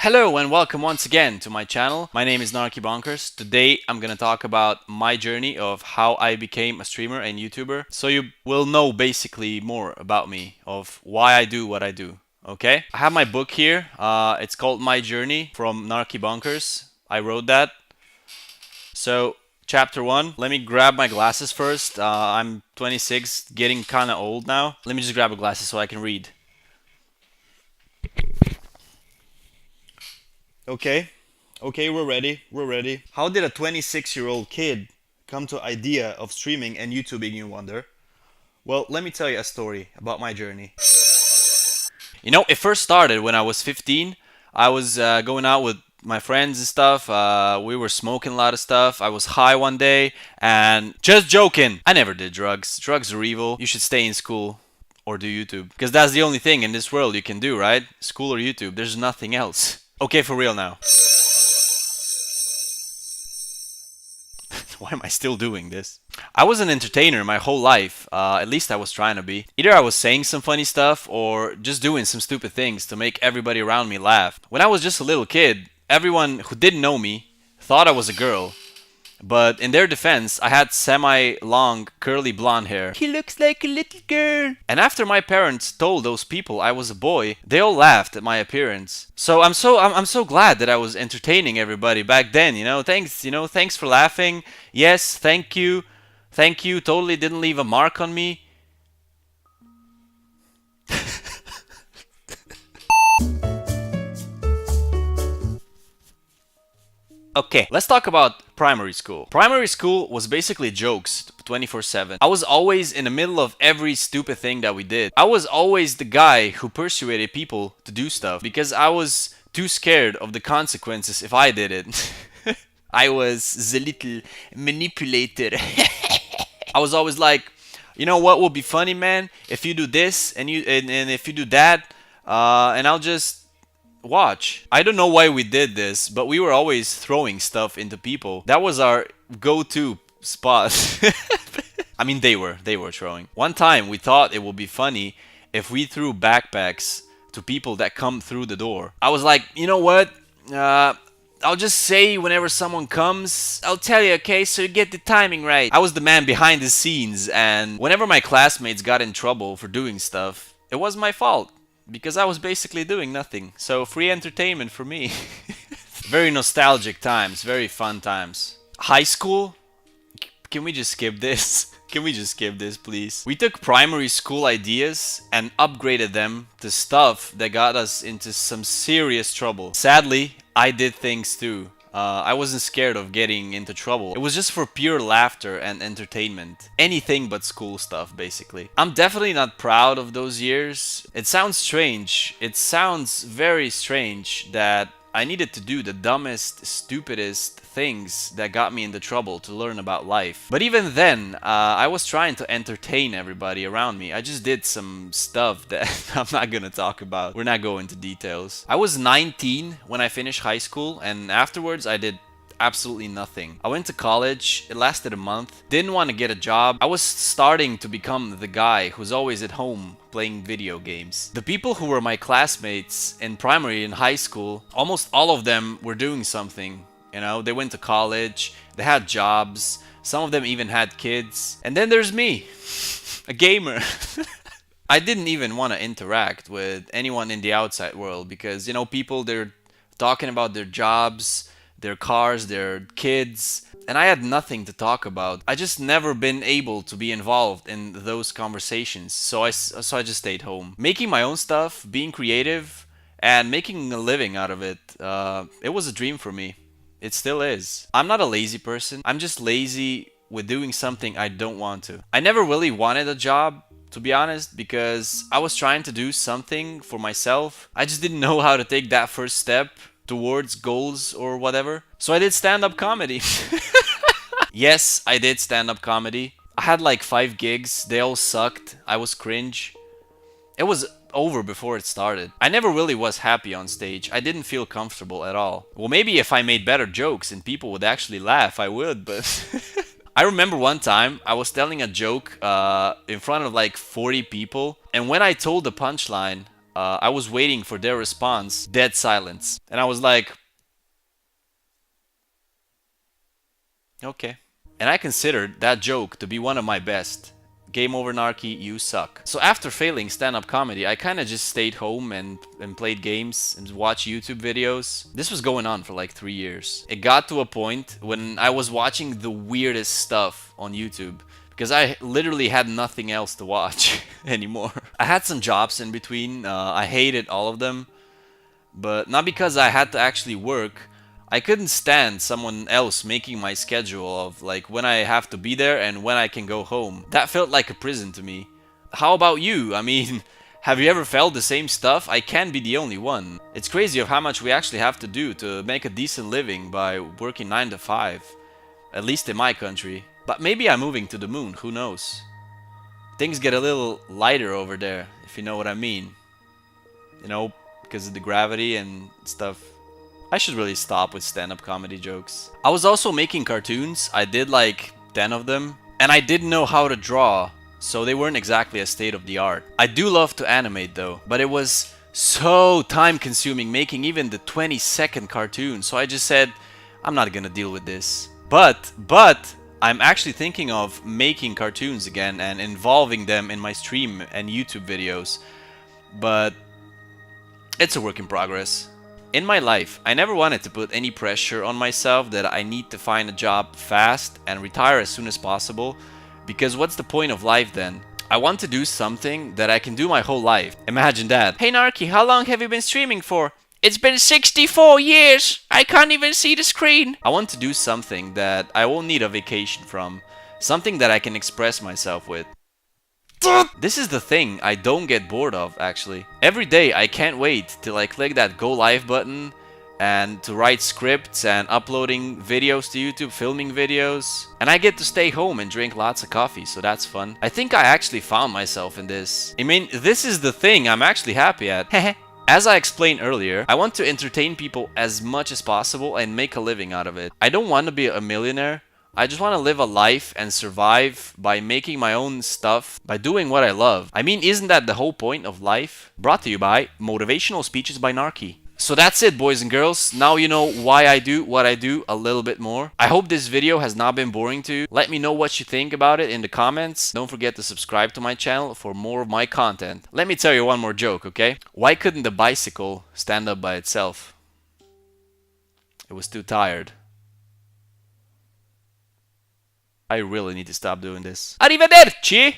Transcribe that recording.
Hello and welcome once again to my channel. My name is Narky Bonkers. Today I'm gonna talk about my journey of how I became a streamer and YouTuber. So you will know basically more about me, of why I do what I do. Okay? I have my book here. It's called My Journey from Narky Bonkers. I wrote that. So chapter 1. Let me grab my glasses first. I'm 26, getting kinda old now. Let me just grab a glasses so I can read. Okay. Okay, we're ready. We're ready. How did a 26-year-old kid come to idea of streaming and YouTubing, you wonder? Well, let me tell you a story about my journey. It first started when I was 15. I was going out with my friends and stuff. We were smoking a lot of stuff. I was high one day and just joking. I never did drugs. Drugs are evil. You should stay in school or do YouTube because that's the only thing in this world you can do, right? School or YouTube. There's nothing else. Okay, for real now. Why am I still doing this? I was an entertainer my whole life. At least I was trying to be. Either I was saying some funny stuff or just doing some stupid things to make everybody around me laugh. When I was just a little kid, everyone who didn't know me thought I was a girl. But in their defense, I had semi-long curly blonde hair. He looks like a little girl. And after my parents told those people I was a boy, they all laughed at my appearance. So I'm so glad that I was entertaining everybody back then, Thanks for laughing. Yes, thank you. Thank you. Totally didn't leave a mark on me. Okay, let's talk about primary school. Primary school was basically jokes 24/7. I was always in the middle of every stupid thing that we did. I was always the guy who persuaded people to do stuff because I was too scared of the consequences if I did it. I was the little manipulator. I was always like, you know what will be funny, man? If you do this and if you do that, and I'll just watch. I don't know why we did this, but we were always throwing stuff into people. That was our go-to spot. I mean, they were throwing. One time we thought it would be funny if we threw backpacks to people that come through the door. I was like, you know what? I'll just say whenever someone comes, I'll tell you, okay, so you get the timing right. I was the man behind the scenes, and whenever my classmates got in trouble for doing stuff, it was my fault. Because I was basically doing nothing. So free entertainment for me. Very nostalgic times, very fun times. High school? Can we just skip this? Can we just skip this, please? We took primary school ideas and upgraded them to stuff that got us into some serious trouble. Sadly, I did things too. I wasn't scared of getting into trouble. It was just for pure laughter and entertainment. Anything but school stuff, basically. I'm definitely not proud of those years. It sounds strange. It sounds very strange that I needed to do the dumbest, stupidest things that got me into trouble to learn about life. But even then, I was trying to entertain everybody around me. I just did some stuff that I'm not gonna talk about. We're not going into details. I was 19 when I finished high school, and afterwards I did absolutely nothing. I went to college, it lasted a month, didn't want to get a job. I was starting to become the guy who's always at home playing video games. The people who were my classmates in primary and high school, almost all of them were doing something. They went to college, they had jobs, some of them even had kids. And then there's me, a gamer. I didn't even want to interact with anyone in the outside world because, people, they're talking about their jobs, their cars, their kids, and I had nothing to talk about. I just never been able to be involved in those conversations, so I just stayed home. Making my own stuff, being creative, and making a living out of it, it was a dream for me. It still is. I'm not a lazy person. I'm just lazy with doing something I don't want to. I never really wanted a job, to be honest, because I was trying to do something for myself. I just didn't know how to take that first step towards goals or whatever. So I did stand-up comedy. Yes, I did stand-up comedy. I had like 5 gigs. They all sucked. I was cringe. It was over before it started. I never really was happy on stage. I didn't feel comfortable at all. Well, maybe if I made better jokes and people would actually laugh, I would, but... I remember one time I was telling a joke in front of like 40 people, and when I told the punchline, I was waiting for their response, dead silence. And I was like, okay. And I considered that joke to be one of my best. Game over, Narky, you suck. So after failing stand-up comedy, I kind of just stayed home and played games and watched YouTube videos. This was going on for like 3 years. It got to a point when I was watching the weirdest stuff on YouTube because I literally had nothing else to watch anymore. I had some jobs in between. I hated all of them, but not because I had to actually work. I couldn't stand someone else making my schedule of like when I have to be there and when I can go home. That felt like a prison to me. How about you? I mean, have you ever felt the same stuff? I can't be the only one. It's crazy of how much we actually have to do to make a decent living by working 9 to 5. At least in my country. But maybe I'm moving to the moon, who knows? Things get a little lighter over there, if you know what I mean. You know, because of the gravity and stuff. I should really stop with stand-up comedy jokes. I was also making cartoons. I did like 10 of them. And I didn't know how to draw, so they weren't exactly a state of the art. I do love to animate though, but it was so time consuming making even the 20-second cartoon. So I just said, I'm not gonna deal with this. But I'm actually thinking of making cartoons again and involving them in my stream and YouTube videos. But it's a work in progress. In my life, I never wanted to put any pressure on myself that I need to find a job fast and retire as soon as possible, because what's the point of life then? I want to do something that I can do my whole life. Imagine that. Hey Narky, how long have you been streaming for? It's been 64 years! I can't even see the screen! I want to do something that I won't need a vacation from. Something that I can express myself with. This is the thing I don't get bored of, actually. Every day I can't wait till I click that go live button and to write scripts and uploading videos to YouTube, filming videos. And I get to stay home and drink lots of coffee, so that's fun. I think I actually found myself in this. I mean, this is the thing I'm actually happy at. As I explained earlier, I want to entertain people as much as possible and make a living out of it. I don't want to be a millionaire. I just want to live a life and survive by making my own stuff, by doing what I love. I mean, isn't that the whole point of life? Brought to you by Motivational Speeches by Narky. So that's it, boys and girls. Now you know why I do what I do a little bit more. I hope this video has not been boring to you. Let me know what you think about it in the comments. Don't forget to subscribe to my channel for more of my content. Let me tell you one more joke, okay? Why couldn't the bicycle stand up by itself? It was too tired. I really need to stop doing this. Arrivederci!